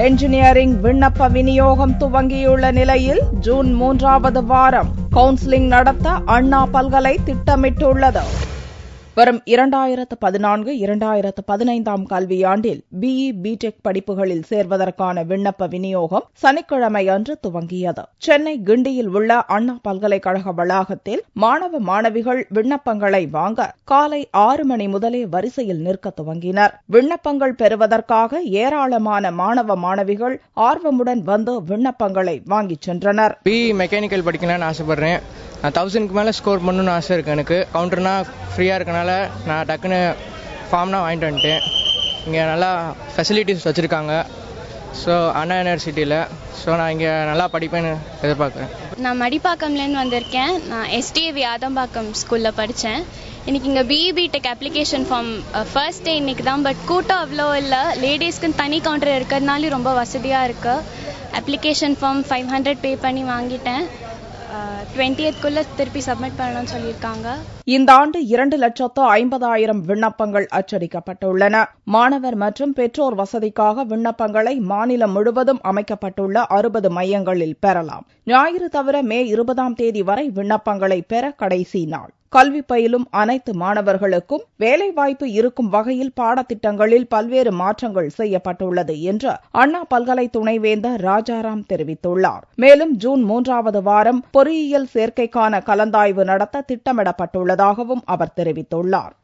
Engineering விண்ணப்ப விநியோகம் துவங்கியுள்ள நிலையில் ஜூன் 3வது வாரம் கவுன்சிலிங் நடத்த அண்ணா பல்கலை திட்டமிட்டுள்ளது. வரும் 2014-2015 கல்வியாண்டில் பிஇ பிடெக் படிப்புகளில் சேர்வதற்கான விண்ணப்ப விநியோகம் சனிக்கிழமை அன்று துவங்கியது. சென்னை கிண்டியில் உள்ள அண்ணா பல்கலைக்கழக வளாகத்தில் மாணவ மாணவிகள் விண்ணப்பங்களை வாங்க காலை 6 மணி முதலே வரிசையில் நிற்க துவங்கினர். விண்ணப்பங்கள் பெறுவதற்காக ஏராளமான மாணவ மாணவிகள் ஆர்வமுடன் வந்து விண்ணப்பங்களை வாங்கிச் சென்றனர். பிஇ மெக்கானிக்கல் படிக்கலாம்னு ஆசைப்படுறேன். நான் 1000க்கு மேலே ஸ்கோர் பண்ணணும்னு ஆசை இருக்குது. எனக்கு கவுண்டர்னா ஃப்ரீயாக இருக்கனால நான் டக்குன்னு ஃபார்ம்னா வாங்கிட்டு வந்துட்டேன். இங்கே நல்லா ஃபெசிலிட்டிஸ் வச்சுருக்காங்க. ஸோ அண்ணா யூனிவர்சிட்டியில் நான் இங்கே நல்லா படிப்பேன்னு எதிர்பார்க்குறேன். நான் மடிப்பாக்கம்லேருந்து வந்திருக்கேன். நான் எஸ்டிஏவி ஆதம்பாக்கம் ஸ்கூலில் படித்தேன். இன்றைக்கி இங்கே BE BTech application form first day இன்றைக்கி தான். பட் கூட்டம் அவ்வளோ இல்லை. லேடிஸ்க்குன்னு தனி கவுண்டர் இருக்கிறதுனால ரொம்ப வசதியாக இருக்குது. அப்ளிகேஷன் ஃபார்ம் 500 பே பண்ணி வாங்கிட்டேன். 20th திருப்பி சப்மிட் பண்ணணும்னு சொல்லியிருக்காங்க. இந்த ஆண்டு 2,50,000 விண்ணப்பங்கள் அச்சடிக்கப்பட்டுள்ளன. மாணவர் மற்றும் பெற்றோர் வசதிக்காக விண்ணப்பங்களை மாநிலம் முழுவதும் அமைக்கப்பட்டுள்ள 60 மையங்களில் பெறலாம். ஞாயிறு தவிர மே 20ஆம் தேதி வரை விண்ணப்பங்களை பெற கடைசி நாள். கல்வி பயிலும் அனைத்து மாணவர்களுக்கும் வேலைவாய்ப்பு இருக்கும் வகையில் பாடத்திட்டங்களில் பல்வேறு மாற்றங்கள் செய்யப்பட்டுள்ளது என்று அண்ணா பல்கலை துணைவேந்தர் ராஜாராம் தெரிவித்துள்ளார். மேலும் ஜூன் 3வது வாரம் பொறியியல் சேர்க்கைக்கான கலந்தாய்வு நடத்த திட்டமிடப்பட்டுள்ளதாகவும் அவர் தெரிவித்துள்ளார்.